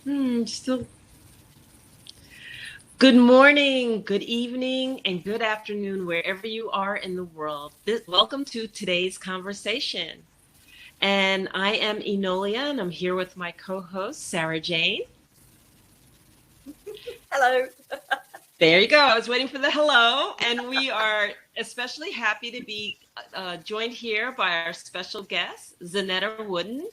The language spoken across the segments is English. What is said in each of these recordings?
Still. Good morning, good evening, and good afternoon, wherever you are in the world. Welcome to today's conversation. And I am Enolia, and I'm here with my co host, Sarah Jane. Hello. There you go. I was waiting for the hello. And we are especially happy to be joined here by our special guest, Zaneta Woodden.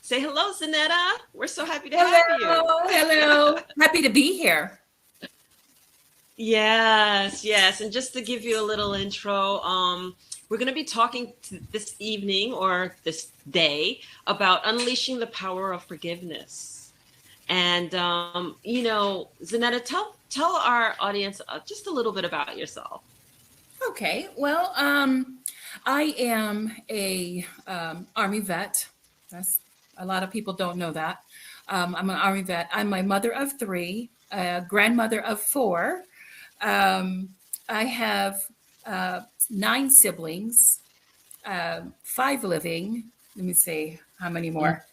Say hello, Zaneta. We're so happy to have you. Hello. Hello. Happy to be here. Yes, yes. And just to give you a little intro, we're going to be talking this evening or this day about unleashing the power of forgiveness. And Zanetta, tell our audience just a little bit about yourself. Okay. Well, I am a Army vet. That's a lot of people don't know that. I'm an Army vet. I'm my mother of three, a grandmother of four. Um, I have nine siblings, five living. Let me see how many more.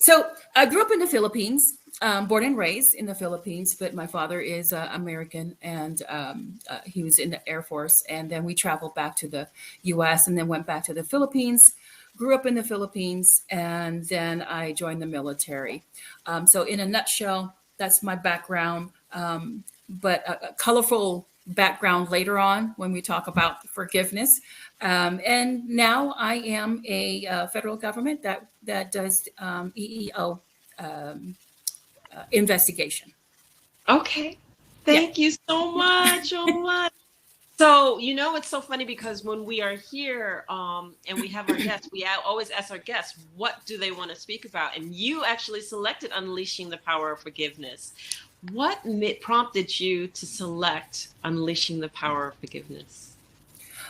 So I grew up in the Philippines, born and raised in the Philippines, but my father is American and he was in the Air Force. And then we traveled back to the US and then went back to the Philippines, grew up in the Philippines, and then I joined the military. So, in a nutshell, that's my background, but a colorful background later on when we talk about forgiveness. And now I am a federal government that does EEO investigation. Okay. Yeah. Thank you so much. So much. So, it's so funny because when we are here and we have our guests, always ask our guests, what do they want to speak about? And you actually selected Unleashing the Power of Forgiveness. What prompted you to select Unleashing the Power of Forgiveness?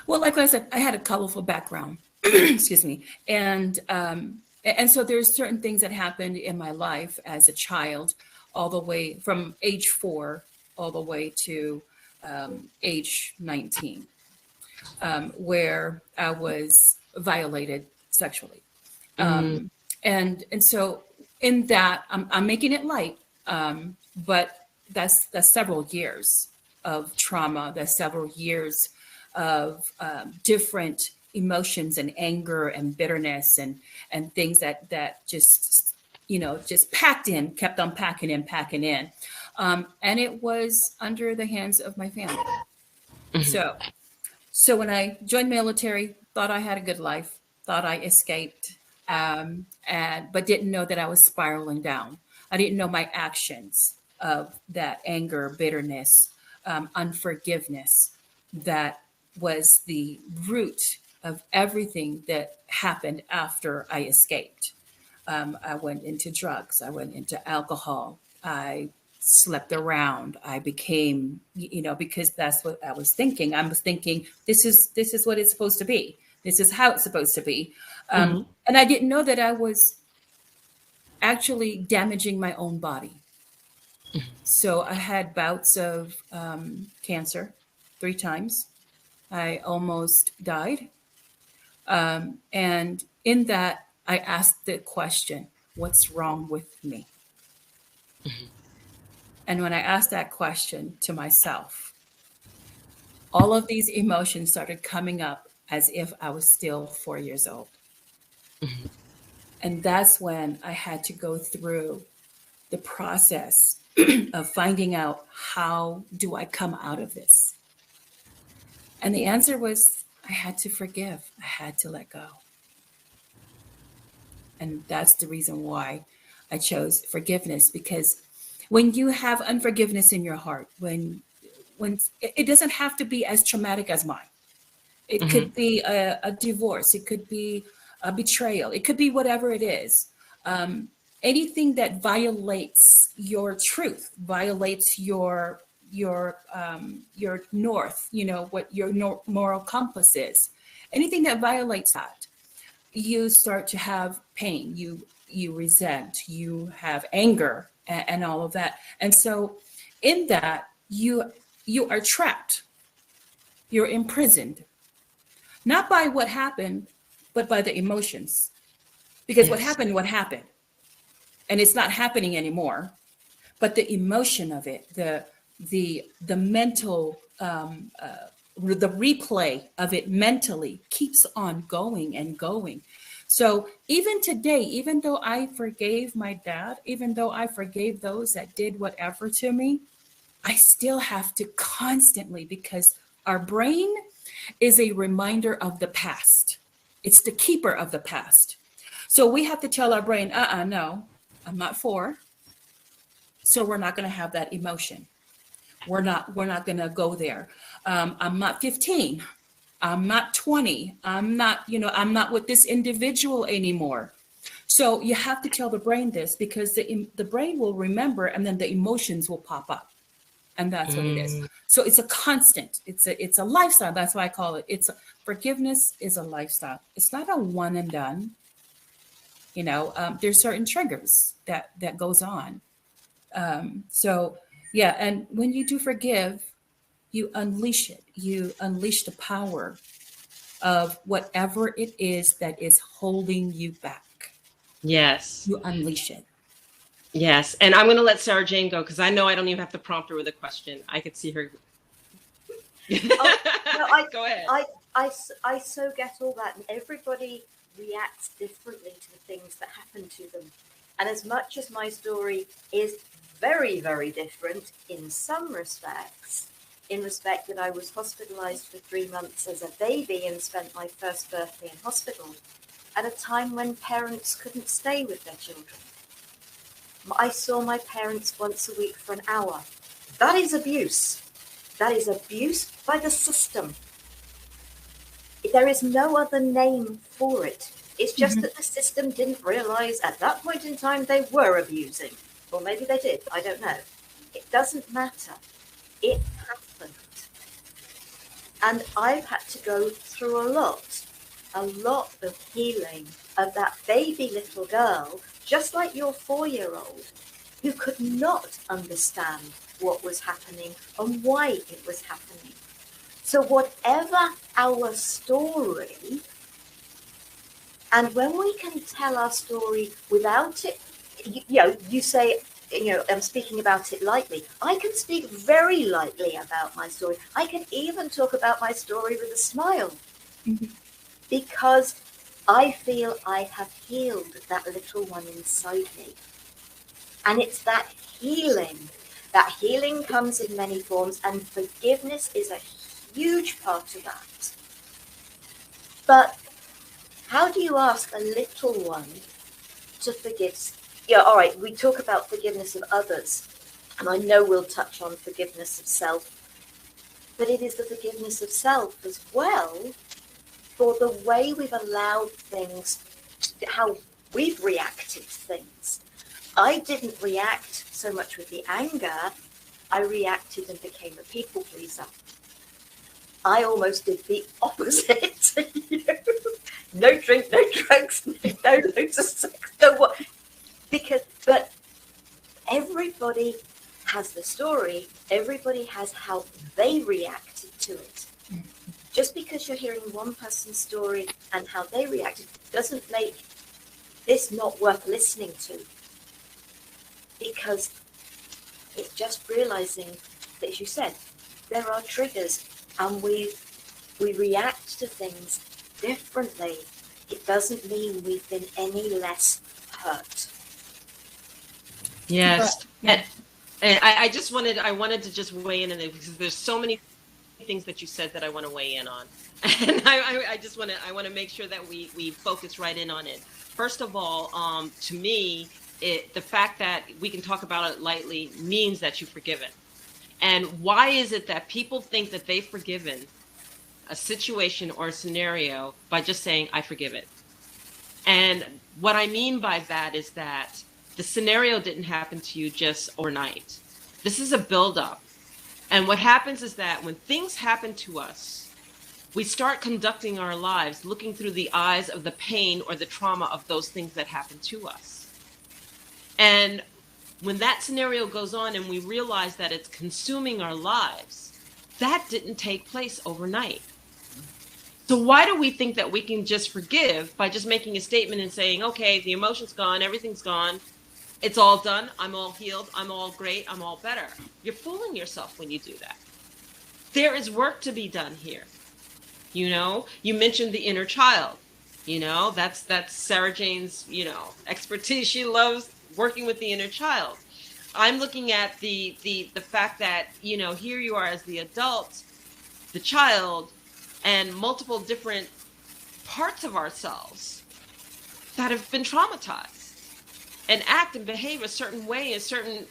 Well, like I said, I had a colorful background. Excuse me, and so there's certain things that happened in my life as a child, all the way from age 4 all the way to age 19, where I was violated sexually. Mm, And so in that, I'm making it light, but that's several years of trauma. That's several years of different emotions and anger and bitterness and things that just just packed in, kept on packing in, and it was under the hands of my family. mhm. So when I joined military, thought I had a good life, thought I escaped, and but didn't know that I was spiraling down. I didn't know my actions of that anger, bitterness, unforgiveness that was the root of everything that happened after I escaped. I went into drugs. I went into alcohol. I slept around. I became, because that's what I was thinking. I was thinking, this is what it's supposed to be. This is how it's supposed to be. Mhm. And I didn't know that I was actually damaging my own body. So I had bouts of cancer 3 times. I almost died. And in that, I asked the question, what's wrong with me? And when I asked that question to myself, all of these emotions started coming up as if I was still 4 years old. And that's when I had to go through the process of finding out, how do I come out of this? And the answer was, I had to forgive. I had to let go. And that's the reason why I chose forgiveness, because when you have unforgiveness in your heart, when it doesn't have to be as traumatic as mine. It Mhm. could be a divorce, it could be a betrayal, it could be whatever it is. Anything that violates your truth, violates your north, what your moral compass is. Anything that violates that, you start to have pain. You resent. You have anger and all of that. And so, in that, you are trapped. You're imprisoned, not by what happened, but by the emotions. Because Yes. what happened, and it's not happening anymore. But the emotion of it, the mental, the replay of it mentally keeps on going and going. So even today, even though I forgave my dad, even though I forgave those that did whatever to me, I still have to constantly, because our brain is a reminder of the past. It's the keeper of the past. So we have to tell our brain, no, I'm not four. So we're not going to have that emotion. We're not going to go there. I'm not 15. I'm not 20. I'm not with this individual anymore. So you have to tell the brain this, because the brain will remember, and then the emotions will pop up. And that's what it is. So it's a constant. It's a lifestyle. That's why I call it. Forgiveness is a lifestyle. It's not a one and done. There's certain triggers that goes on. So yeah, and when you do forgive, you unleash it. You unleash the power of whatever it is that is holding you back. Yes. You unleash it. Yes. And I'm going to let Sarah Jane go, because I know I don't even have to prompt her with a question. I could see her. Go ahead. I so get all that. And everybody reacts differently to the things that happen to them. And as much as my story is very, very different in some respects, in respect that I was hospitalized for 3 months as a baby and spent my first birthday in hospital at a time when parents couldn't stay with their children. I saw my parents once a week for an hour. That is abuse. That is abuse by the system. There is no other name for it. It's just that the system didn't realize at that point in time they were abusing. Or maybe they did. I don't know. It doesn't matter. It happened. And I've had to go through a lot of healing of that baby little girl, just like your 4-year-old, who could not understand what was happening and why it was happening. So whatever our story, and when we can tell our story without it, you say, I'm speaking about it lightly. I can speak very lightly about my story. I can even talk about my story with a smile, because I feel I have healed that little one inside me. And it's that healing. That healing comes in many forms, and forgiveness is a huge part of that. But how do you ask a little one to forgive? Yeah, all right, we talk about forgiveness of others, and I know we'll touch on forgiveness of self, but it is the forgiveness of self as well, for the way we've allowed things, how we've reacted to things. I didn't react so much with the anger. I reacted and became a people pleaser. I almost did the opposite. No drink, no drugs, no loads of sex, no what. But everybody has the story. Everybody has how they reacted to it. Just because you're hearing one person's story and how they reacted doesn't make this not worth listening to. Because it's just realizing that, as you said, there are triggers, and we react to things differently. It doesn't mean we've been any less hurt. Yes. And I wanted to just weigh in on it, because there's so many things that you said that I want to weigh in on. And I want to make sure that we focus right in on it. First of all, to me, the fact that we can talk about it lightly means that you've forgiven. And why is it that people think that they've forgiven a situation or a scenario by just saying, I forgive it? And what I mean by that is that the scenario didn't happen to you just overnight. This is a buildup. And what happens is that when things happen to us, we start conducting our lives looking through the eyes of the pain or the trauma of those things that happened to us. And when that scenario goes on and we realize that it's consuming our lives, that didn't take place overnight. So why do we think that we can just forgive by just making a statement and saying, okay, the emotion's gone, everything's gone, it's all done, I'm all healed, I'm all great, I'm all better. You're fooling yourself when you do that. There is work to be done here. You mentioned the inner child. That's Sarah Jane's, expertise. She loves working with the inner child. I'm looking at the fact that, here you are as the adult, the child, and multiple different parts of ourselves that have been traumatized and act and behave a certain way, a certain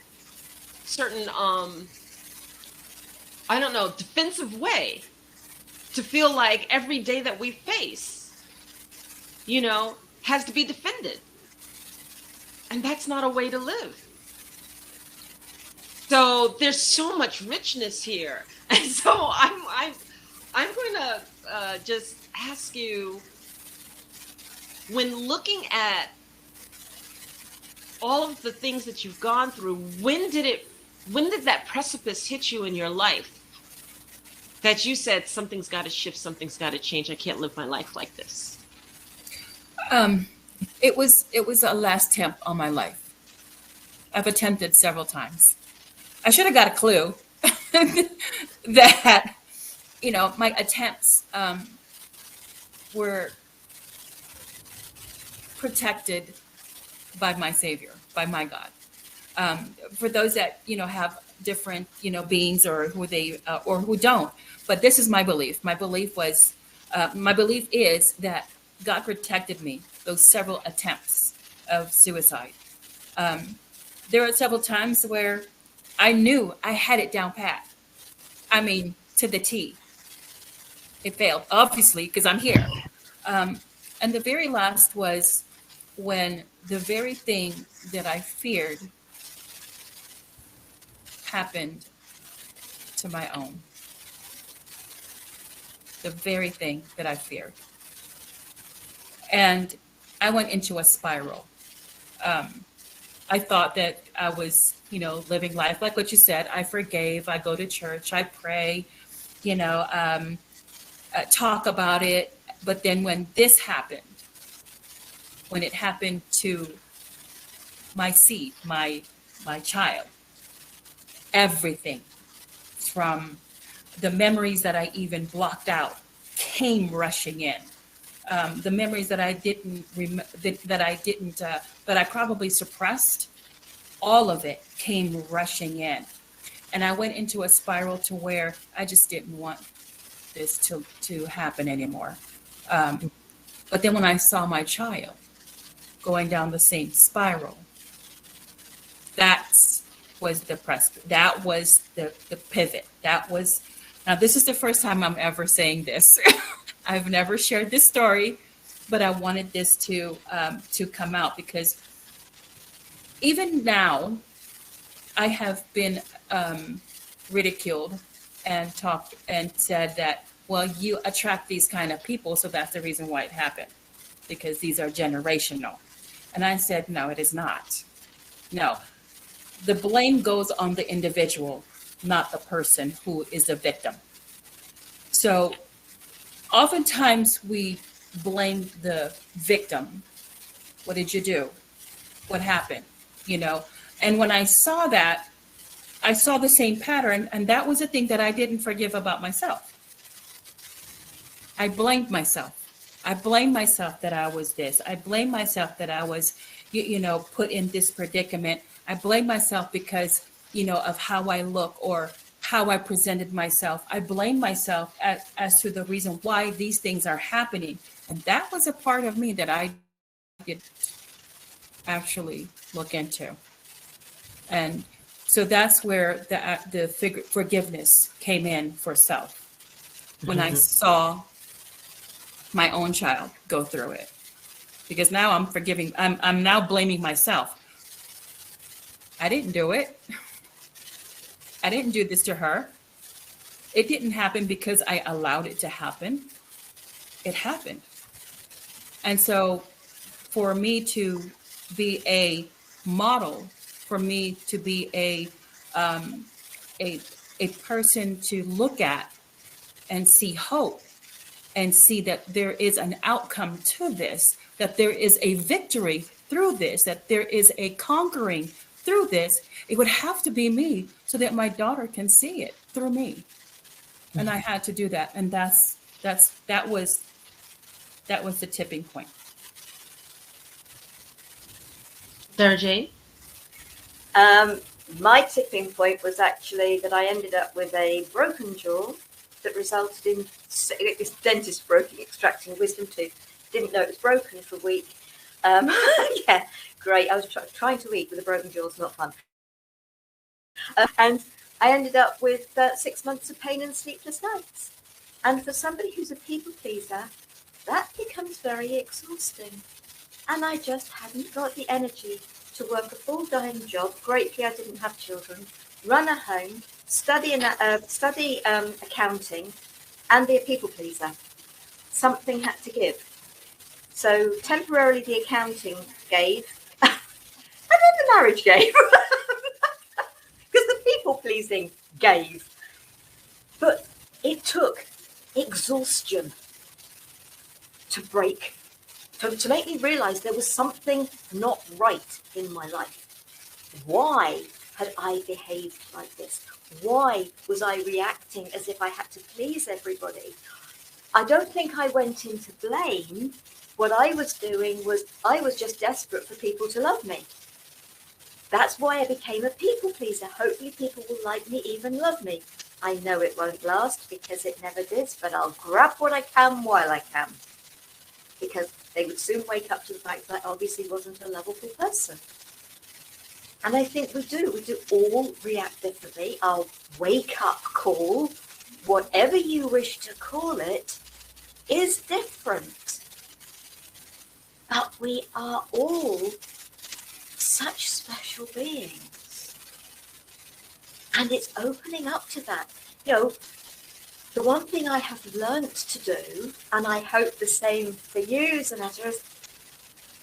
I don't know, defensive way, to feel like every day that we face, has to be defended. And that's not a way to live. So there's so much richness here. And so I'm going to just ask you, when looking at all of the things that you've gone through, when did that precipice hit you in your life that you said, something's got to shift, something's got to change, I can't live my life like this? It was a last attempt on my life. I've attempted several times. I should have got a clue that, my attempts were protected by my Savior, by my God. For those that, have different, beings, or who they, or who don't. But this is my belief. My belief is that God protected me those several attempts of suicide. There are several times where I knew I had it down pat. I mean, to the T. It failed, obviously, because I'm here. And the very last was when the very thing that I feared happened to my own. The very thing that I feared. And I went into a spiral. I thought that I was, living life like what you said. I forgave, I go to church, I pray, talk about it. But then when this happened, when it happened to my seed, my child, everything from the memories that I even blocked out came rushing in. The memories that I didn't that I probably suppressed, all of it came rushing in. And I went into a spiral to where I just didn't want this to happen anymore. But then when I saw my child going down the same spiral, that was the pivot. Now this is the first time I'm ever saying this. I've never shared this story, but I wanted this to come out, because even now I have been ridiculed and talked and said that, well, you attract these kind of people, so that's the reason why it happened, because these are generational. And I said, no, it is not. No, the blame goes on the individual, not the person who is the victim. So oftentimes we blame the victim. What did you do? What happened? And when I saw that, I saw the same pattern, and that was the thing that I didn't forgive about myself. I blamed myself. I blamed myself that I was this. I blamed myself that I was, put in this predicament. I blamed myself because, of how I look or how I presented myself. I blame myself as to the reason why these things are happening. And that was a part of me that I did actually look into. And so that's where the forgiveness came in for self. When I saw my own child go through it. Because now I'm forgiving, I'm now blaming myself. I didn't do it. I didn't do this to her. It didn't happen because I allowed it to happen. It happened. And so for me to be a model, for me to be a person to look at and see hope and see that there is an outcome to this, that there is a victory through this, that there is a conquering through this, it would have to be me so that my daughter can see it through me. And I had to do that. And that was the tipping point. Sarah Jane? My tipping point was actually that I ended up with a broken jaw that resulted in this dentist extracting a wisdom tooth. Didn't know it was broken for a week. Yeah, great. I was trying to eat with a broken jaw. It's not fun. And I ended up with 6 months of pain and sleepless nights. And for somebody who's a people pleaser, that becomes very exhausting. And I just hadn't got the energy to work a full-time job. Gratefully, I didn't have children. Run a home, study accounting, and be a people pleaser. Something had to give. So temporarily the accounting gave, and then the marriage gave. Because the people pleasing gave. But it took exhaustion to break, to make me realize there was something not right in my life. Why had I behaved like this? Why was I reacting as if I had to please everybody? I don't think I went into blame. What I was doing was I was just desperate for people to love me. That's why I became a people pleaser. Hopefully people will like me, even love me. I know it won't last because it never did, but I'll grab what I can while I can. Because they would soon wake up to the fact that I obviously wasn't a lovable person. And I think we do all react differently. Our wake-up call, whatever you wish to call it, is different. But we are all such special beings. And it's opening up to that. You know, the one thing I have learnt to do, and I hope the same for you, Zaneta, is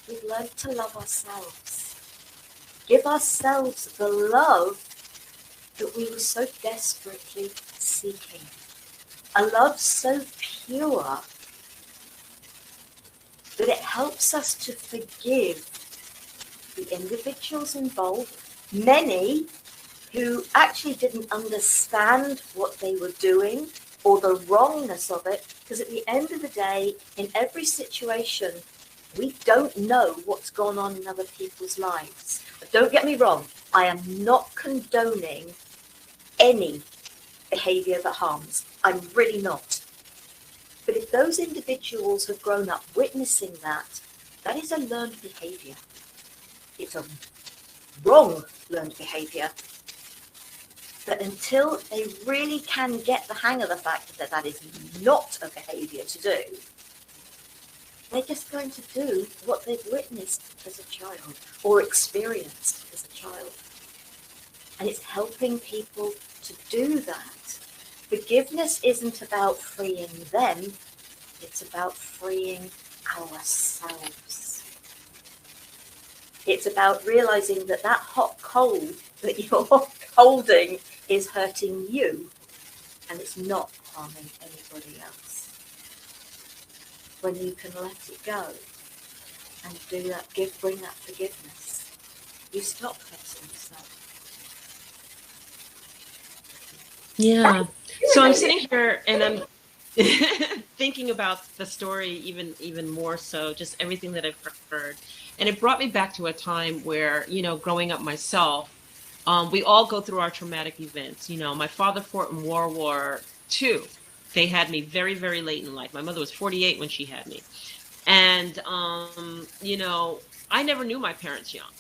we've learnt to love ourselves. Give ourselves the love that we were so desperately seeking. A love so pure that it helps us to forgive the individuals involved, many who actually didn't understand what they were doing or the wrongness of it, because at the end of the day, in every situation, we don't know what's gone on in other people's lives. But don't get me wrong, I am not condoning any behaviour that harms. I'm really not. But if those individuals have grown up witnessing that, that is a learned behaviour. It's a wrong learned behaviour. But until they really can get the hang of the fact that that is not a behaviour to do, they're just going to do what they've witnessed as a child or experienced as a child. And it's helping people to do that. Forgiveness isn't about freeing them, it's about freeing ourselves. It's about realizing that that hot coal that you're holding is hurting you and it's not harming anybody else. When you can let it go and do that, bring that forgiveness, you stop hurting yourself. Yeah. So I'm sitting here and I'm thinking about the story even more so, just everything that I've heard. And it brought me back to a time where, you know, growing up myself, we all go through our traumatic events. You know, my father fought in World War II. They had me very, very late in life. My mother was 48 when she had me. And, you know, I never knew my parents young.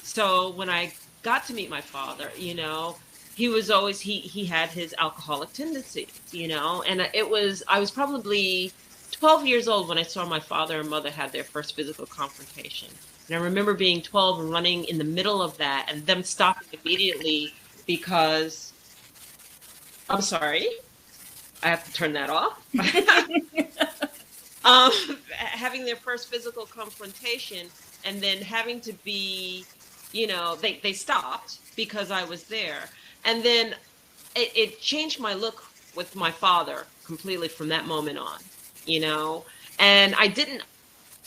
So when I got to meet my father, you know, he was always, he had his alcoholic tendencies, you know, and I was probably 12 years old when I saw my father and mother had their first physical confrontation. And I remember being 12 and running in the middle of that and them stopping immediately because, I'm sorry, I have to turn that off. Having their first physical confrontation and then having to be, you know, they stopped because I was there. And then it changed my look with my father completely from that moment on, you know, and I didn't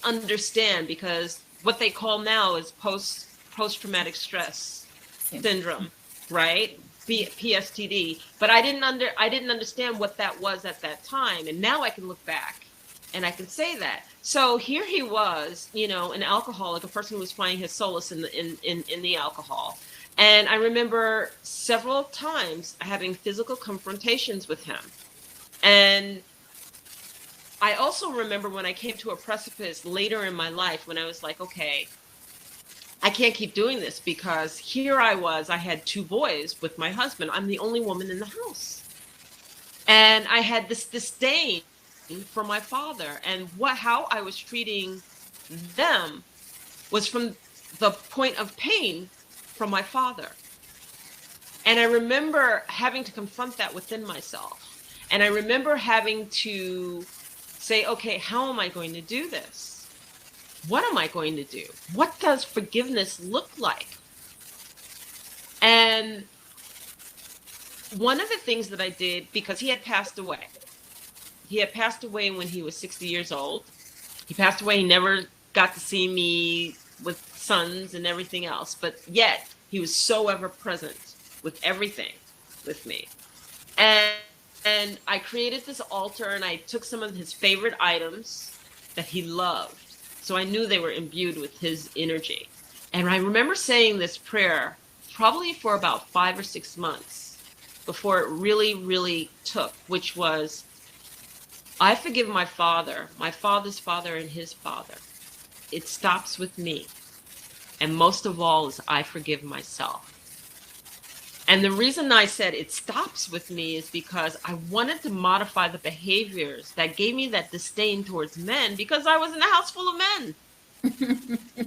understand because what they call now is post-traumatic stress syndrome, right? PSTD. But I didn't understand what that was at that time. And now I can look back and I can say that. So here he was, you know, an alcoholic, a person who was finding his solace in the alcohol. And I remember several times having physical confrontations with him. And I also remember when I came to a precipice later in my life when I was like, okay, I can't keep doing this, because here I was, I had 2 boys with my husband. I'm the only woman in the house. And I had this disdain for my father, and how I was treating them was from the point of pain from my father. And I remember having to confront that within myself. And I remember having to say, okay, how am I going to do this? What am I going to do? What does forgiveness look like? And one of the things that I did, because he had passed away. He had passed away when he was 60 years old. He passed away. He never got to see me with sons and everything else. But yet, he was so ever present with everything with me. And I created this altar, and I took some of his favorite items that he loved. So I knew they were imbued with his energy. And I remember saying this prayer probably for about 5 or 6 months before it really, really took, which was, I forgive my father's father, and his father. It stops with me. And most of all is I forgive myself. And the reason I said it stops with me is because I wanted to modify the behaviors that gave me that disdain towards men, because I was in a house full of men.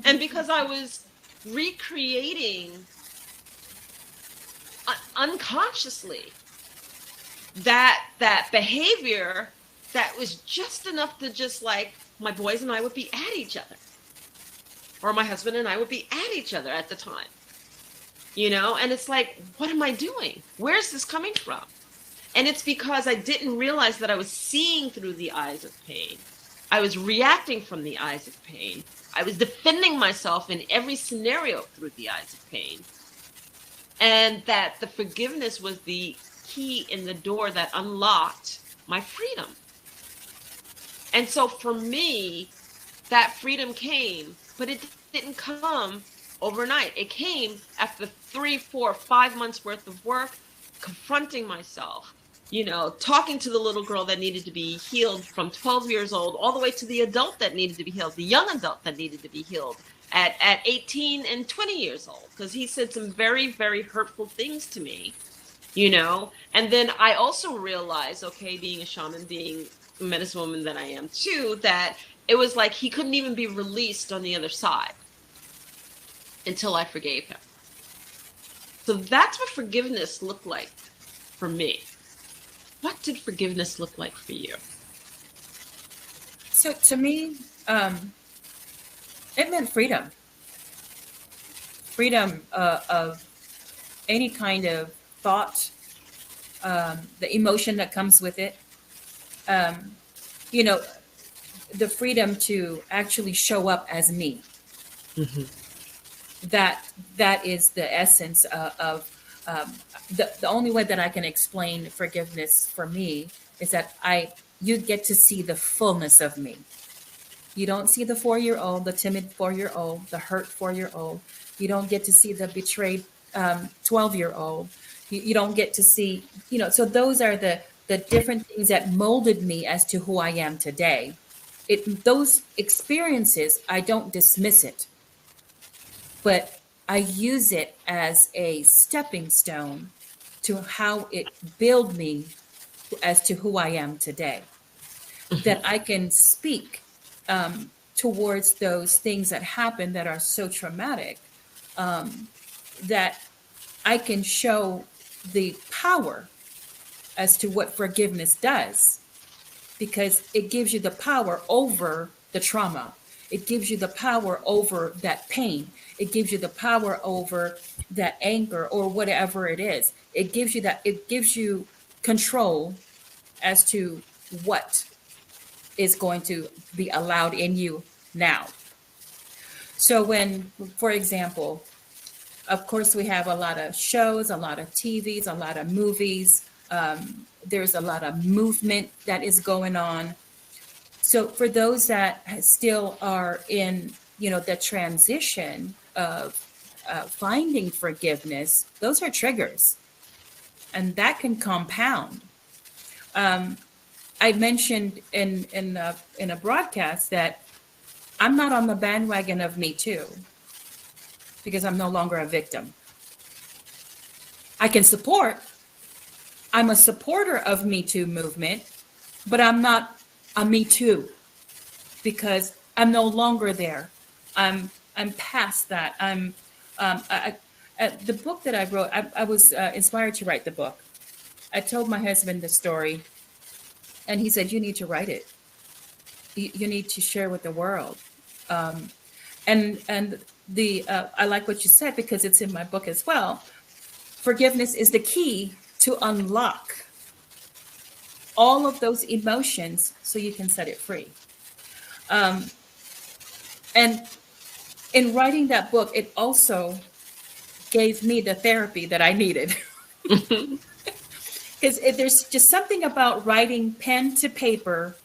And because I was recreating unconsciously that behavior that was just enough to just like, my boys and I would be at each other. Or my husband and I would be at each other at the time. You know, and it's like, what am I doing? Where's this coming from? And it's because I didn't realize that I was seeing through the eyes of pain. I was reacting from the eyes of pain. I was defending myself in every scenario through the eyes of pain. And that the forgiveness was the key in the door that unlocked my freedom. And so for me, that freedom came, but it didn't come overnight. It came after 3, 4, 5 months worth of work, confronting myself, you know, talking to the little girl that needed to be healed from 12 years old, all the way to the adult that needed to be healed, the young adult that needed to be healed at 18 and 20 years old, because he said some very, very hurtful things to me, you know. And then I also realized, okay, being a shaman, being a medicine woman that I am too, that it was like he couldn't even be released on the other side until I forgave him. So that's what forgiveness looked like for me. What did forgiveness look like for you? So to me, it meant freedom. Freedom of any kind of thought, the emotion that comes with it. You know, the freedom to actually show up as me. Mm-hmm. That is the essence of the only way that I can explain forgiveness for me is that you get to see the fullness of me. You don't see the 4-year-old, the timid 4-year-old, the hurt 4-year-old. You don't get to see the betrayed 12-year-old. You don't get to see, you know, so those are the different things that molded me as to who I am today. Those experiences, I don't dismiss it, but I use it as a stepping stone to how it built me as to who I am today. That I can speak towards those things that happen that are so traumatic, that I can show the power as to what forgiveness does, because it gives you the power over the trauma. It gives you the power over that pain. It gives you the power over that anger or whatever it is. It gives you control as to what is going to be allowed in you now. So when, for example, of course, we have a lot of shows, a lot of TVs, a lot of movies. There's a lot of movement that is going on. So for those that still are in, the transition of finding forgiveness, those are triggers, and that can compound. I mentioned in a broadcast that I'm not on the bandwagon of Me Too because I'm no longer a victim. I can support. I'm a supporter of Me Too movement, but I'm not a Me Too because I'm no longer there. I'm past that. The book that I wrote. I was inspired to write the book. I told my husband the story, and he said, "You need to write it. You need to share with the world." And the I like what you said because it's in my book as well. Forgiveness is the key to unlock all of those emotions so you can set it free. And in writing that book, it also gave me the therapy that I needed. Because there's just something about writing pen to paper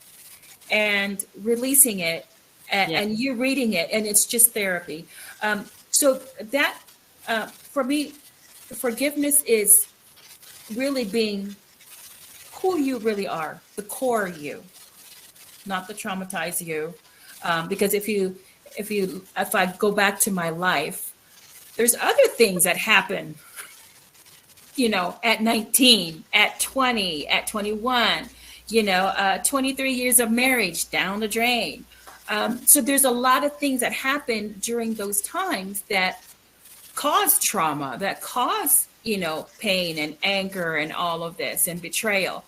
and releasing it and you reading it, and it's just therapy. So that, for me, forgiveness is really being who you really are, the core you, not the traumatized you. Because if I go back to my life, there's other things that happen, at 19, at 20, at 21, 23 years of marriage down the drain. So there's a lot of things that happen during those times that cause trauma, that cause, pain and anger and all of this and betrayal.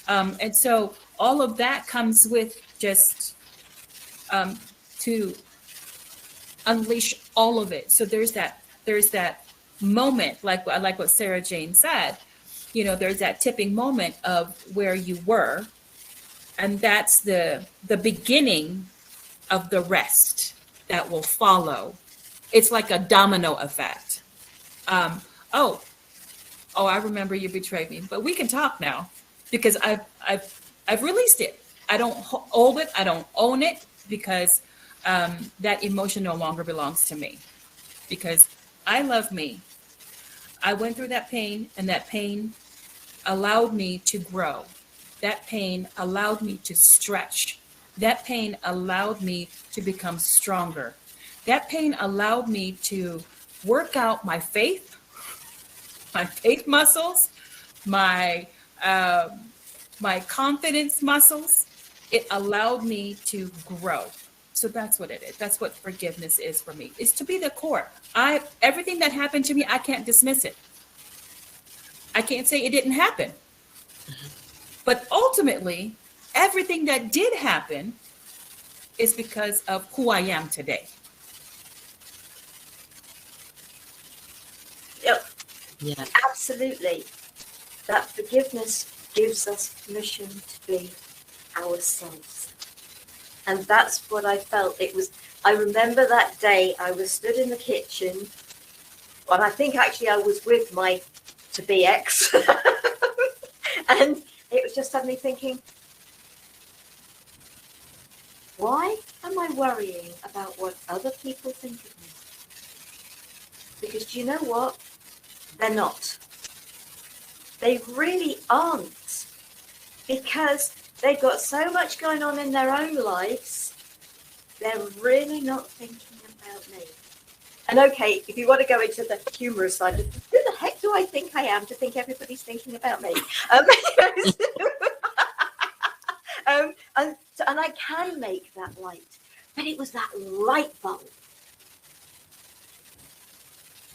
And so all of that comes with just to unleash all of it. So there's that moment, like what Sara Jane said, there's that tipping moment of where you were, and that's the beginning of the rest that will follow. It's like a domino effect. I remember you betrayed me, but we can talk now because I've released it. I don't hold it. I don't own it because that emotion no longer belongs to me because I love me. I went through that pain, and that pain allowed me to grow. That pain allowed me to stretch. That pain allowed me to become stronger. That pain allowed me to work out my faith muscles, my confidence muscles. It allowed me to grow. So that's what it is. That's what forgiveness is for me. It's to be the core. Everything that happened to me, I can't dismiss it. I can't say it didn't happen. But ultimately, everything that did happen is because of who I am today. Yep. Yeah. Absolutely. That forgiveness gives us permission to be ourselves. And that's what I felt. I remember that day I was stood in the kitchen, and I think actually I was with my to-be ex. And it was just suddenly thinking, why am I worrying about what other people think of me? Because do you know what? They're not. They really aren't. Because they've got so much going on in their own lives, they're really not thinking about me. And okay, if you want to go into the humorous side, who the heck do I think I am to think everybody's thinking about me? And I can make that light. But it was that light bulb.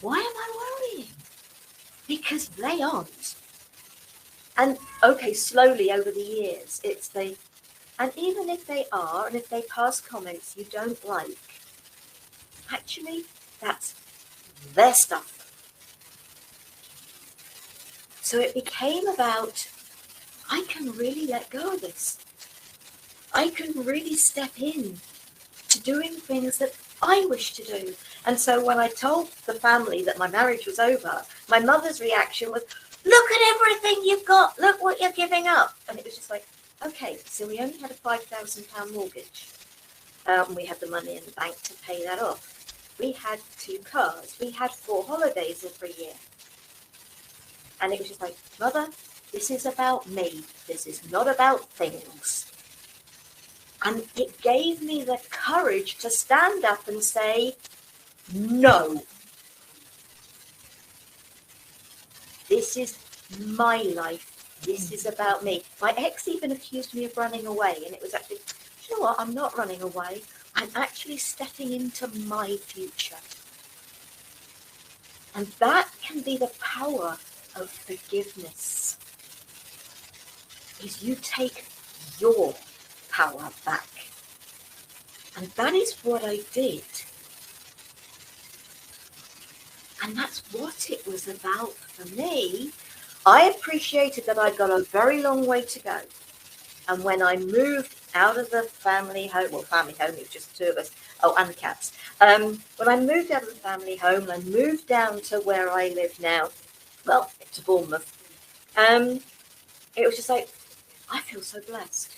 Why am I worrying? Because they aren't. And okay, slowly over the years, and even if they are, and if they pass comments you don't like, actually, that's their stuff. So it became about, I can really let go of this. I can really step in to doing things that I wish to do. And so when I told the family that my marriage was over, my mother's reaction was, look at everything you've got, look what you're giving up. And it was just like, okay, so we only had a £5,000 mortgage. We had the money in the bank to pay that off. We had 2 cars. We had 4 holidays every year. And it was just like, Mother, this is about me. This is not about things. And it gave me the courage to stand up and say, no. This is my life. This is about me. My ex even accused me of running away. And it was actually, you know what? I'm not running away. I'm actually stepping into my future. And that can be the power of forgiveness. Is you take your power back. And that is what I did. And that's what it was about for me. I appreciated that I'd got a very long way to go. And when I moved out of the family home, it was just 2 of us, and the cats. When I moved out of the family home and moved down to where I live now, well, to Bournemouth, it was just like, I feel so blessed.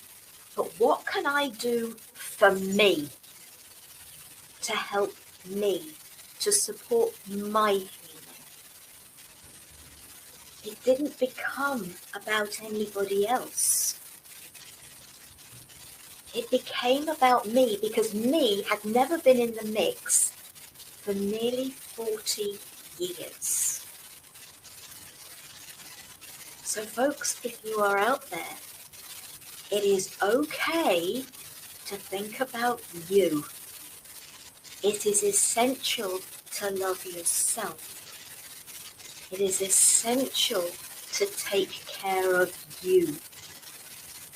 But what can I do for me to help me, to support my healing? It didn't become about anybody else. It became about me because me had never been in the mix for nearly 40 years. So folks, if you are out there, it is okay to think about you. It is essential to love yourself. It is essential to take care of you.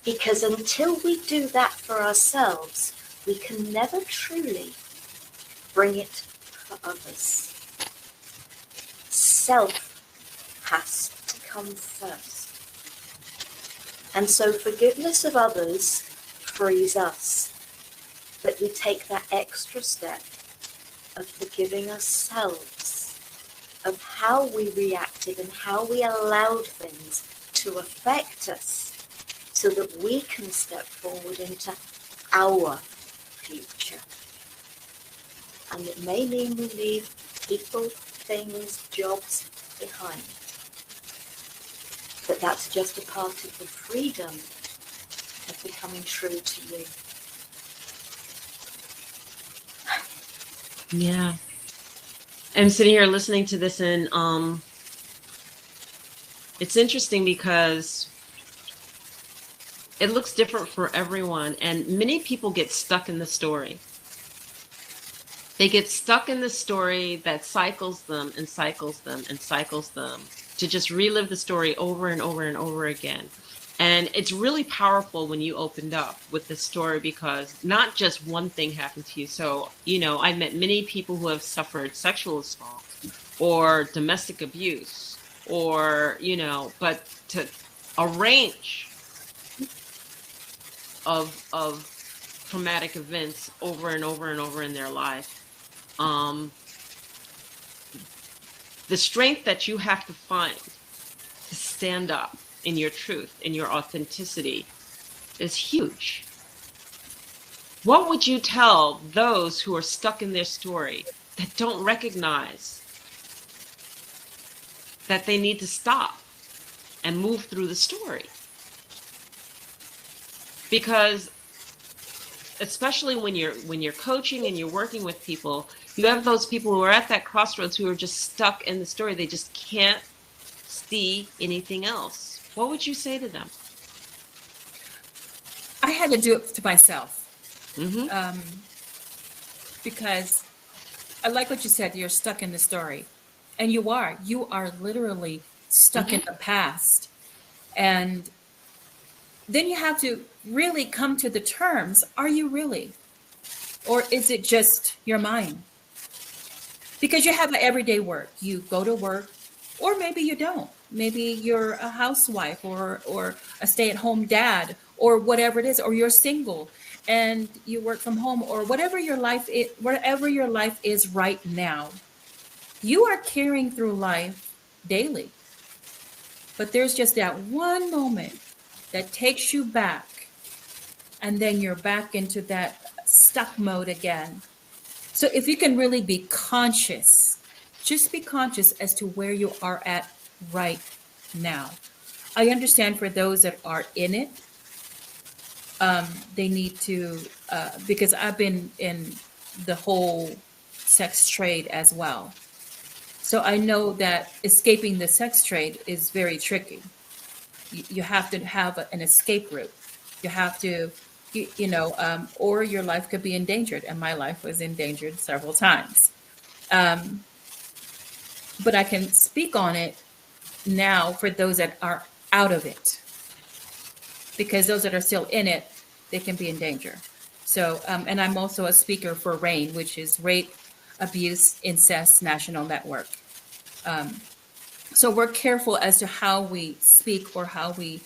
Because until we do that for ourselves, we can never truly bring it for others. Self has to come first. And so forgiveness of others frees us. But we take that extra step of forgiving ourselves, of how we reacted and how we allowed things to affect us, so that we can step forward into our future. And it may mean we leave people, things, jobs behind. But that's just a part of the freedom of becoming true to you. Yeah. I'm sitting here listening to this, and it's interesting because it looks different for everyone, and many people get stuck in the story. They get stuck in the story that cycles them and cycles them and cycles them to just relive the story over and over and over again. And it's really powerful when you opened up with this story, because not just one thing happened to you. So, I met many people who have suffered sexual assault or domestic abuse or, but to a range of traumatic events over and over and over in their life. The strength that you have to find to stand up in your truth, in your authenticity, is huge. What would you tell those who are stuck in their story that don't recognize that they need to stop and move through the story? Because especially when you're coaching and you're working with people, you have those people who are at that crossroads who are just stuck in the story. They just can't see anything else. What would you say to them? I had to do it to myself. Mm-hmm. Because I like what you said, you're stuck in the story. And you are literally stuck in the past. And then you have to really come to the terms, are you really? Or is it just your mind? Because you have an everyday work. You go to work, or maybe you don't. Maybe you're a housewife or a stay-at-home dad or whatever it is, or you're single. and you work from home, or whatever your life is right now, you are carrying through life daily. But there's just that one moment that takes you back, and then you're back into that stuck mode again. So if you can really be conscious, just be conscious as to where you are at right now. I understand for those that are in it, they need to, because I've been in the whole sex trade as well. So I know that escaping the sex trade is very tricky. You have to have an escape route. You have to, or your life could be endangered. And my life was endangered several times. Um, but I can speak on it now for those that are out of it, because those that are still in it, they can be in danger. So, and I'm also a speaker for RAIN, which is Rape, Abuse, Incest National Network. Um, so we're careful as to how we speak, or how we,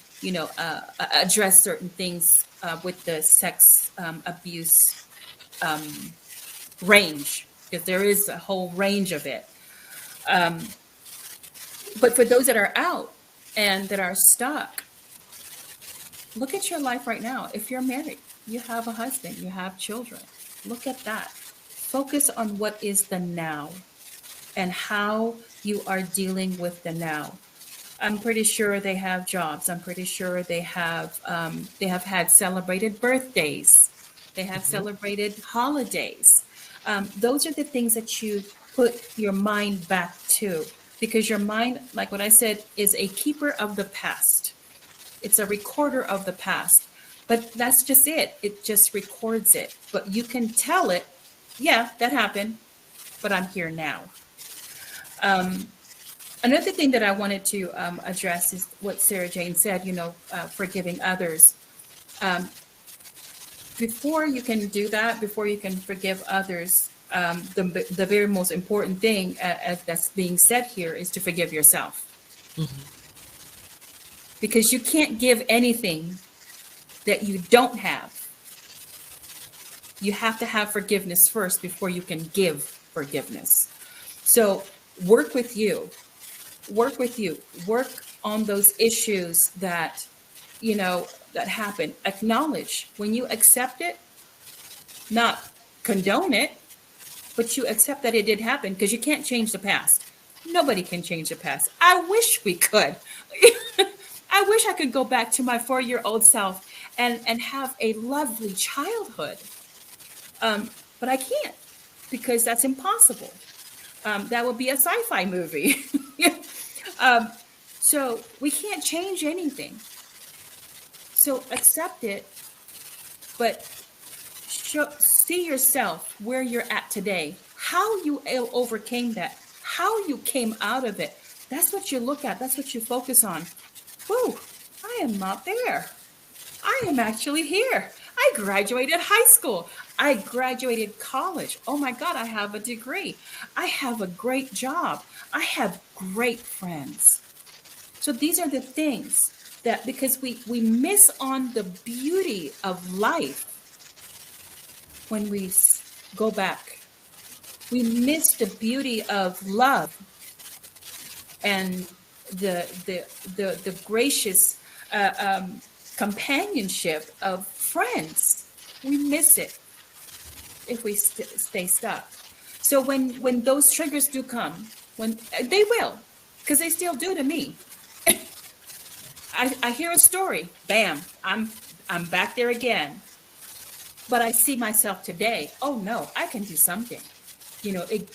address certain things with the sex abuse um, range, because there is a whole range of it. Um, but for those that are out and that are stuck, look at your life right now. If you're married, you have a husband, you have children, look at that. Focus on what is the now and how you are dealing with the now. I'm pretty sure they have jobs. I'm pretty sure they have had celebrated birthdays. They have Mhm. celebrated holidays. Those are the things that you put your mind back to, because your mind, like what I said, is a keeper of the past. It's a recorder of the past. But that's just it. It just records it. But you can tell it, yeah, that happened, but I'm here now. Um, Another thing that I wanted to address is what Sarah Jane said, forgiving others. Um, Before you can do that, before you can forgive others, the very most important thing as that's being said here is to forgive yourself. Mhm. Because you can't give anything that you don't have. You have to have forgiveness first before you can give forgiveness. So work with you, work with you, work on those issues that happen. Acknowledge when you accept it, not condone it, but you accept that it did happen, because you can't change the past. Nobody can change the past. I wish we could. I wish I could go back to my 4-year-old self and have a lovely childhood. But I can't, because that's impossible. That would be a sci-fi movie. um, so we can't change anything. So accept it, but see yourself where you're at today, how you overcame that, how you came out of it. That's what you look at. That's what you focus on. Whoa, I am not there. I am actually here. I graduated high school. I graduated college. Oh my God, I have a degree. I have a great job. I have great friends. So these are the things that, because we miss on the beauty of life when we go back. We miss the beauty of love and the gracious uh, um, companionship of friends. We miss it if we stay stuck. So when those triggers do come, when they will, because they still do to me. I hear a story, bam, I'm back there again. But I see myself today. Oh no, I can do something.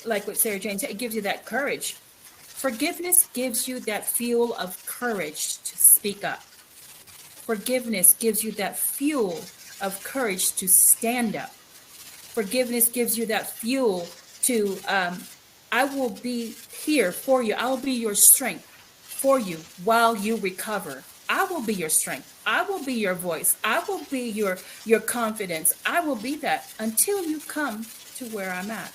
Like what Sarah Jane said, it gives you that courage. Forgiveness gives you that fuel of courage to speak up. Forgiveness gives you that fuel of courage to stand up. Forgiveness gives you that fuel to, I will be here for you. I will be your strength for you while you recover. I will be your strength. I will be your voice. I will be your confidence. I will be that until you come to where I'm at.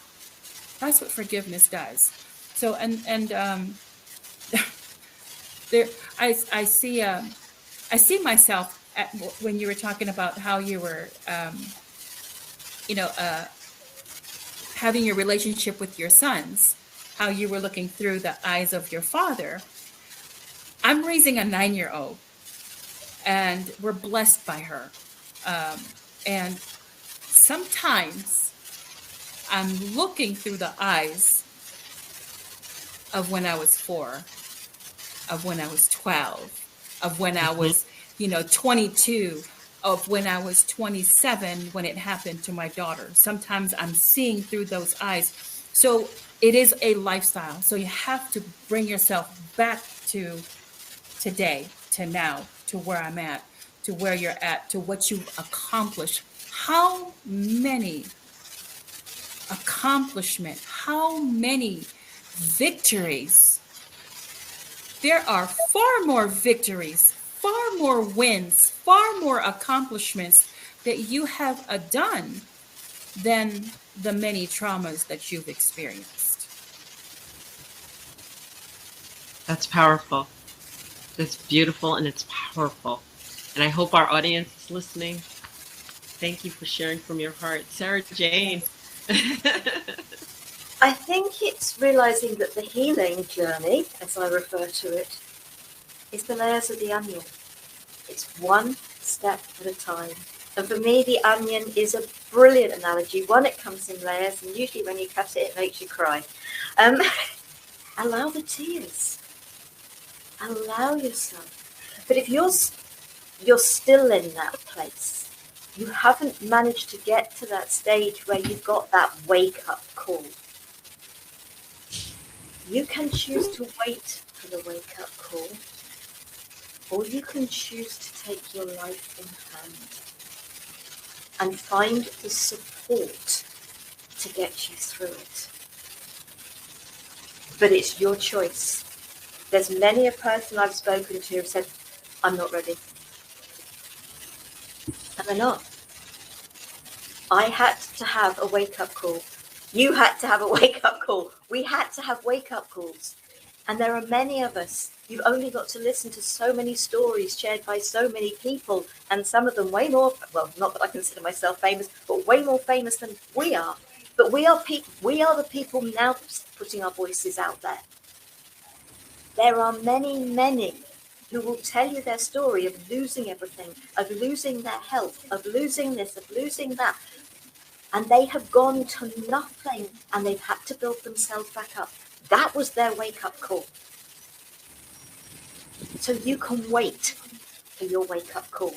That's what forgiveness does. So, there, I see myself when you were talking about how you were, you know, having your relationship with your sons, how you were looking through the eyes of your father. I'm raising a 9-year-old, and we're blessed by her. And sometimes I'm looking through the eyes of when I was 4, of when I was 12, of when I was, 22, of when I was 27, when it happened to my daughter. Sometimes I'm seeing through those eyes. So it is a lifestyle. So you have to bring yourself back to today, to now, to where I'm at, to where you're at, to what you've accomplished. How many accomplishments, how many victories? There are far more victories, far more wins, far more accomplishments that you have done than the many traumas that you've experienced. That's powerful. It's beautiful and it's powerful. And I hope our audience is listening. Thank you for sharing from your heart. Sara Jane. I think it's realizing that the healing journey, as I refer to it, is the layers of the onion. It's one step at a time. And for me, the onion is a brilliant analogy. One, it comes in layers, and usually when you cut it, it makes you cry. Allow the tears. Allow yourself. But if you're still in that place, you haven't managed to get to that stage where you've got that wake-up call. You can choose to wait for the wake-up call, or you can choose to take your life in hand and find the support to get you through it. But it's your choice. There's many a person I've spoken to who have said, I'm not ready. And they're not. I had to have a wake-up call. You had to have a wake-up call. We had to have wake-up calls. And there are many of us. You've only got to listen to so many stories shared by so many people, and some of them way more, well, not that I consider myself famous, but way more famous than we are. But we are the people now putting our voices out there. There are many, many who will tell you their story of losing everything, of losing their health, of losing this, of losing that. And they have gone to nothing, and they've had to build themselves back up. That was their wake-up call. So you can wait for your wake-up call.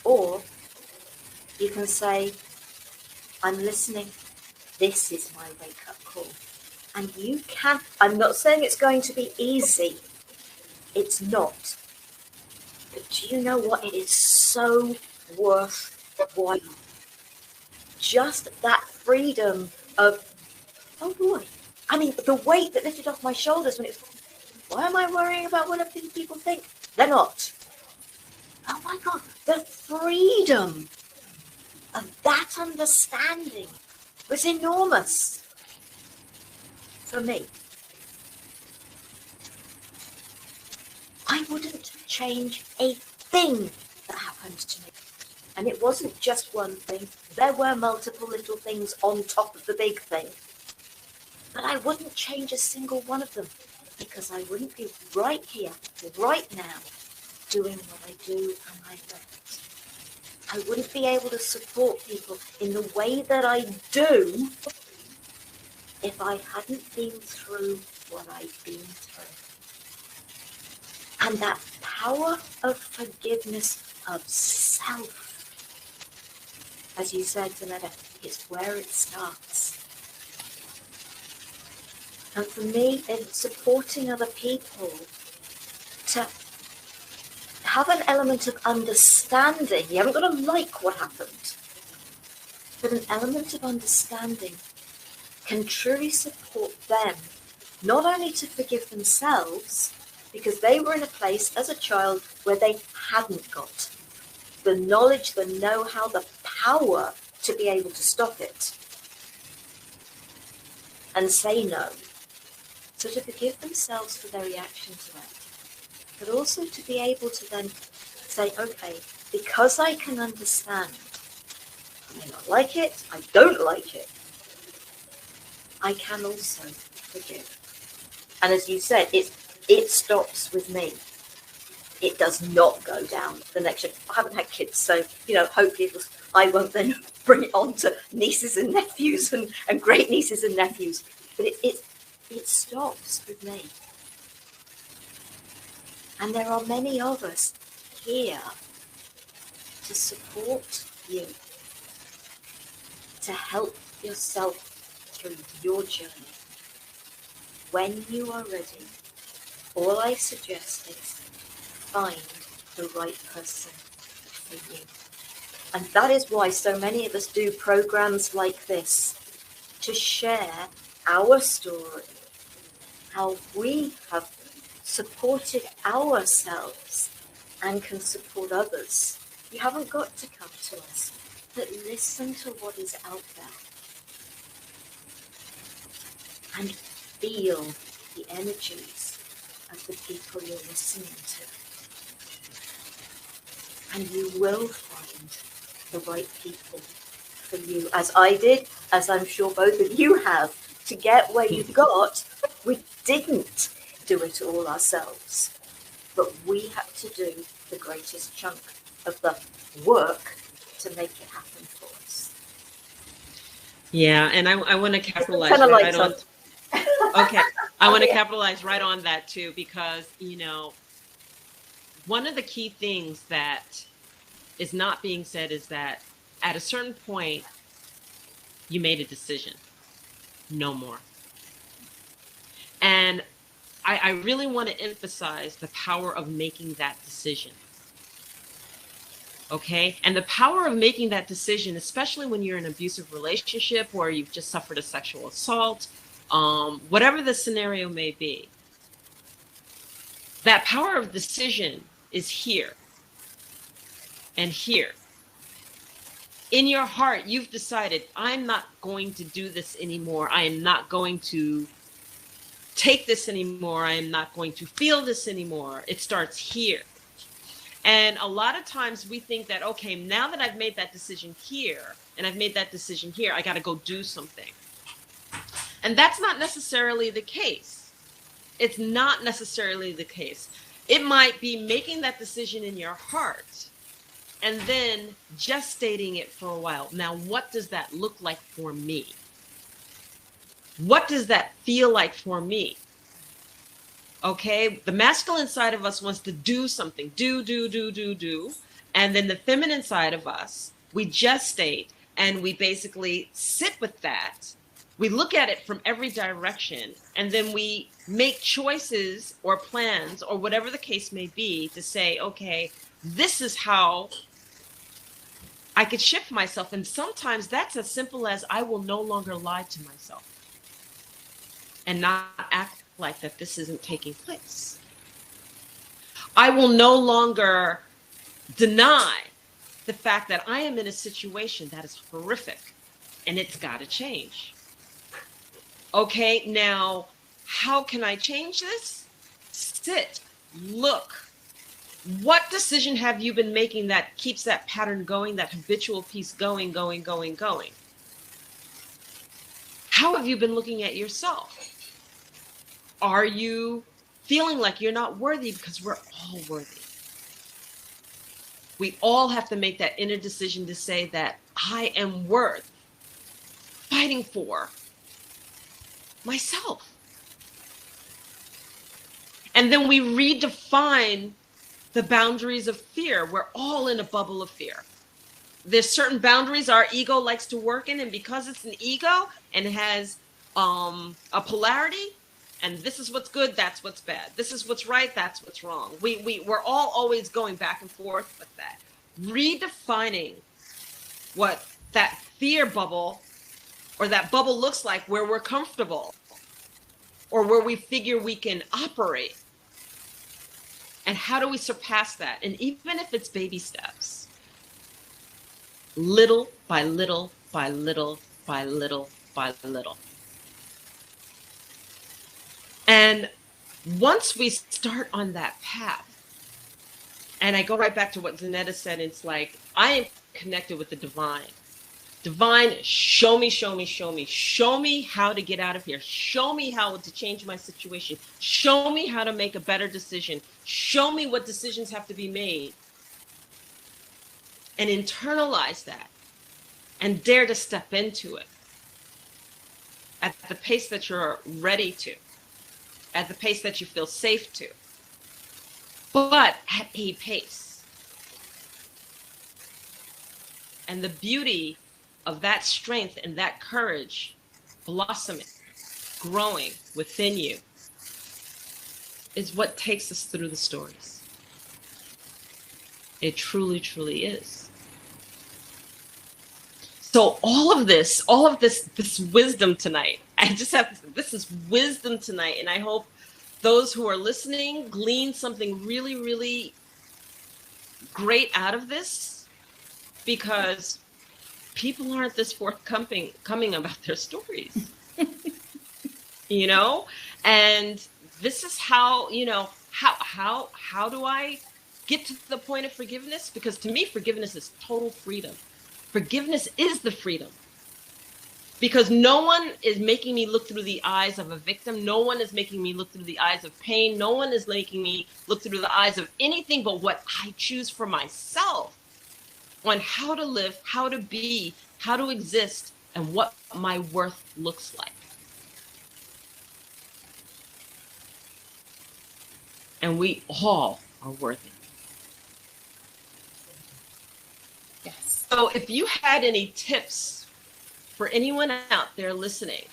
Or you can say, I'm listening. This is my wake-up call. And you can, I'm not saying it's going to be easy. It's not. But do you know what? It is so worthwhile. Just that freedom of, oh boy. I mean, the weight that lifted off my shoulders when it was, why am I worrying about what other people think? They're not. Oh my God, the freedom of that understanding was enormous for me. I wouldn't change a thing that happened to me. And it wasn't just one thing. There were multiple little things on top of the big thing. But I wouldn't change a single one of them, because I wouldn't be right here, right now, doing what I do and I love. I wouldn't be able to support people in the way that I do if I hadn't been through what I've been through. And that power of forgiveness of self, as you said, Zaneta, is where it starts. And for me, it's supporting other people to have an element of understanding. You haven't got to like what happened, but an element of understanding can truly support them, not only to forgive themselves, because they were in a place as a child where they hadn't got the knowledge, the know-how, the power to be able to stop it and say no. So to forgive themselves for their reaction to that, but also to be able to then say, okay, because I can understand, I may not like it, I don't like it, I can also forgive. And as you said, it stops with me. It does not go down the next year. I haven't had kids, so hopefully I won't then bring it on to nieces and nephews and great nieces and nephews. But it stops with me. And there are many of us here to support you, to help yourself through your journey. When you are ready, all I suggest is find the right person for you. And that is why so many of us do programs like this, to share our story, how we have supported ourselves and can support others. You haven't got to come to us, but listen to what is out there and feel the energies of the people you're listening to. And you will find the right people for you, as I did, as I'm sure both of you have. To get where you've got, we didn't do it all ourselves, but we had to do the greatest chunk of the work to make it happen for us. Yeah, and I want to capitalize Turn the right lights on. Okay, I want to capitalize right on that too, because one of the key things that is not being said is that at a certain point, you made a decision, no more. And I really want to emphasize the power of making that decision. Okay. And the power of making that decision, especially when you're in an abusive relationship or you've just suffered a sexual assault, whatever the scenario may be, that power of decision is here and here. In your heart, you've decided, I'm not going to do this anymore. I am not going to take this anymore. I am not going to feel this anymore. It starts here. And a lot of times we think that, okay, now that I've made that decision here and I've made that decision here, I got to go do something. And that's not necessarily the case. It's not necessarily the case. It might be making that decision in your heart and then gestating it for a while. Now, what does that look like for me? What does that feel like for me? Okay, the masculine side of us wants to do something, do. And then the feminine side of us, we gestate and we basically sit with that. We look at it from every direction, and then we make choices or plans or whatever the case may be to say, okay, this is how I could shift myself. And sometimes that's as simple as I will no longer lie to myself and not act like that this isn't taking place. I will no longer deny the fact that I am in a situation that is horrific and it's got to change. Okay, now, how can I change this? Sit, look. What decision have you been making that keeps that pattern going, that habitual piece going? How have you been looking at yourself? Are you feeling like you're not worthy? Because we're all worthy. We all have to make that inner decision to say that I am worth fighting for myself. And then we redefine the boundaries of fear. We're all in a bubble of fear. There's certain boundaries our ego likes to work in, and because it's an ego and it has a polarity, and this is what's good, that's what's bad. This is what's right, that's what's wrong. We're all always going back and forth with that. Redefining what that fear bubble or that bubble looks like, where we're comfortable or where we figure we can operate. And how do we surpass that? And even if it's baby steps, little by little by little by little by little. And once we start on that path, And I go right back to what Zaneta said. It's like, I am connected with the divine. Divine, show me, show me, show me. Show me how to get out of here. Show me how to change my situation. Show me how to make a better decision. Show me what decisions have to be made. And internalize that and dare to step into it at the pace that you're ready to, at the pace that you feel safe to, but at a pace. And the beauty of that strength and that courage blossoming, growing within you is what takes us through the stories. It truly, truly is. So all of this wisdom tonight, this is wisdom tonight. And I hope those who are listening glean something really, really great out of this, because people aren't this forthcoming about their stories, you know? And this is how, you know, how do I get to the point of forgiveness? Because to me, forgiveness is total freedom. Forgiveness is the freedom, because no one is making me look through the eyes of a victim. No one is making me look through the eyes of pain. No one is making me look through the eyes of anything but what I choose for myself on how to live, how to be, how to exist, and what my worth looks like. And we all are worthy. Yes. So if you had any tips for anyone out there listening,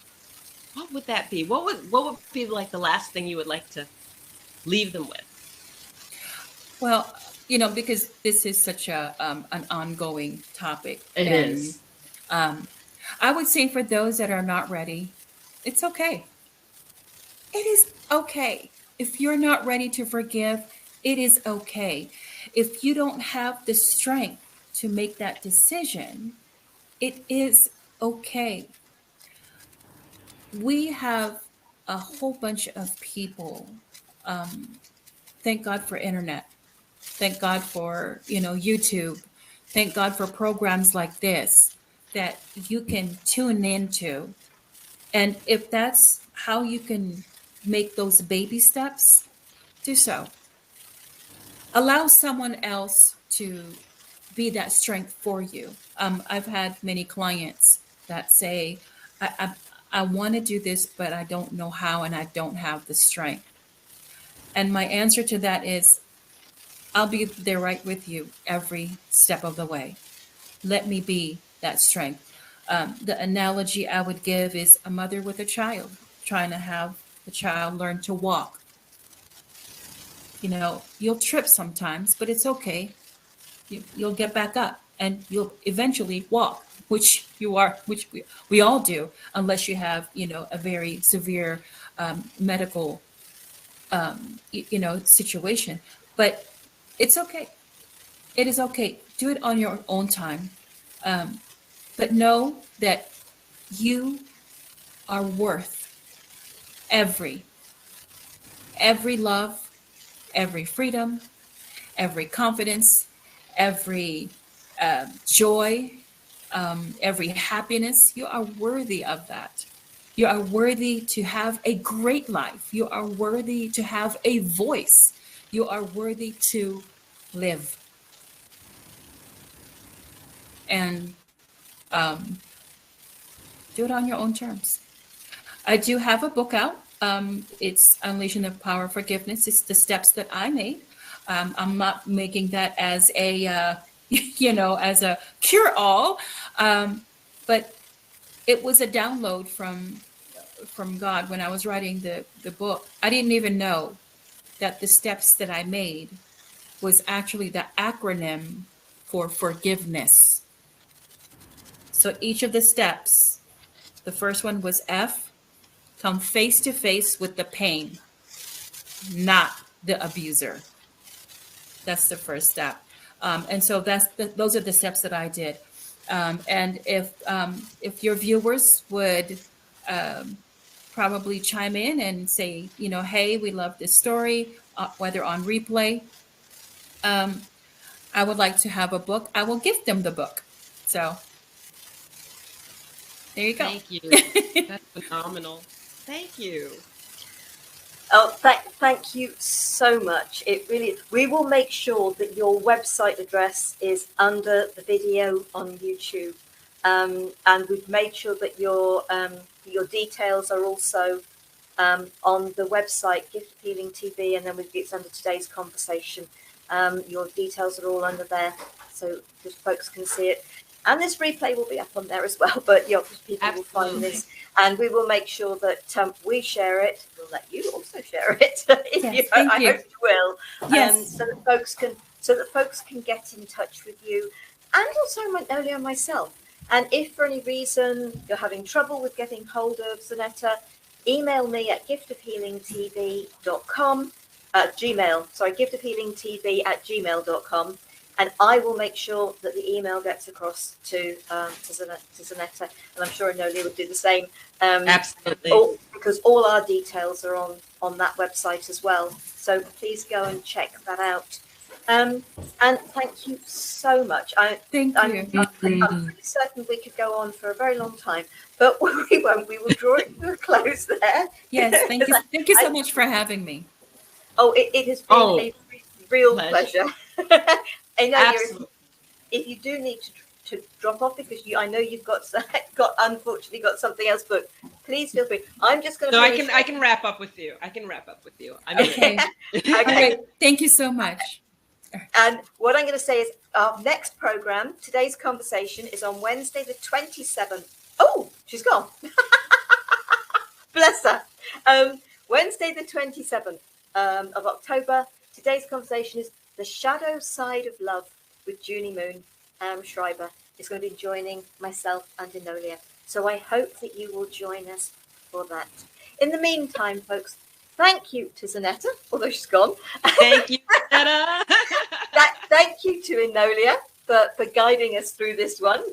what would that be? What would be like the last thing you would like to leave them with? Well, you know, because this is such a an ongoing topic. It is. I would say for those that are not ready, it's okay. It is okay. If you're not ready to forgive, it is okay. If you don't have the strength to make that decision, it is okay. We have a whole bunch of people. Thank God for internet. Thank God for, you know, YouTube. Thank God for programs like this that you can tune into. And if that's how you can make those baby steps, do so. Allow someone else to be that strength for you. I've had many clients that say, I want to do this, but I don't know how and I don't have the strength. And my answer to that is, I'll be there right with you every step of the way. Let me be that strength. The analogy I would give is a mother with a child trying to have the child learn to walk. You know, you'll trip sometimes, but it's okay. You'll get back up and you'll eventually walk, which we all do, unless you have, you know, a very severe medical, you know, situation. But it's okay. It is okay. Do it on your own time. But know that you are worth every love, every freedom, every confidence, every joy, every happiness. You are worthy of that. You are worthy to have a great life. You are worthy to have a voice. You are worthy to live. And do it on your own terms. I do have a book out. It's Unleashing the Power of Forgiveness. It's the steps that I made. I'm not making that as a, you know, as a cure-all, but it was a download from God when I was writing the book. I didn't even know that the steps that I made was actually the acronym for forgiveness. So each of the steps, the first one was F, come face to face with the pain, not the abuser. That's the first step. And so those are the steps that I did. And if your viewers would probably chime in and say, you know, hey, we love this story, whether on replay, I would like to have a book, I will gift them the book. So there you go. Thank you. That's phenomenal. Thank you. Oh, thank you so much. It really, we will make sure that your website address is under the video on YouTube, and we've made sure that your details are also on the website Gift of Healing TV, and then it's under today's conversation. Your details are all under there, so that folks can see it. And this replay will be up on there as well, but people Absolutely. will find this, and we will make sure that we share it. We'll let you also share it. Yes, I thank you. hope you will. Yes. So that folks can get in touch with you, and also Enolia and myself. And if for any reason you're having trouble with getting hold of Zaneta, email me at giftofhealingtv.com. giftofhealingtv@gmail.com, and I will make sure that the email gets across to Zaneta, and I'm sure Enolia would do the same. Absolutely. Because all our details are on that website as well. So please go and check that out. And thank you so much. Thank you. I'm pretty certain we could go on for a very long time, but we won't. We will draw it to a close there. Yes, thank you. Thank you so much for having me. Oh, it has been a real pleasure. If you do need to drop off because I know you've got unfortunately got something else booked, please feel free. I'm just going to. No, I can wrap up with you. Okay. All right. Thank you so much. And what I'm going to say is our next program, today's conversation, is on Wednesday the 27th. Oh, she's gone. Bless her. Wednesday the 27th of October. Today's conversation is The Shadow Side of Love with Junie Moon Schreiber. Is going to be joining myself and Enolia. So I hope that you will join us for that. In the meantime, folks, thank you to Zaneta, although she's gone. Thank you, Zaneta. Thank you to Enolia for guiding us through this one.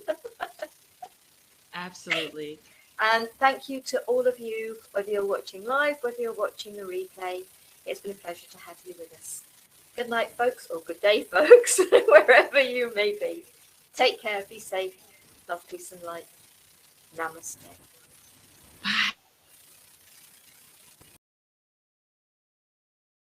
Absolutely. And thank you to all of you, whether you're watching live, whether you're watching the replay. It's been a pleasure to have you with us. Good night, folks, or good day, folks, wherever you may be. Take care, be safe, love, peace, and light. Namaste.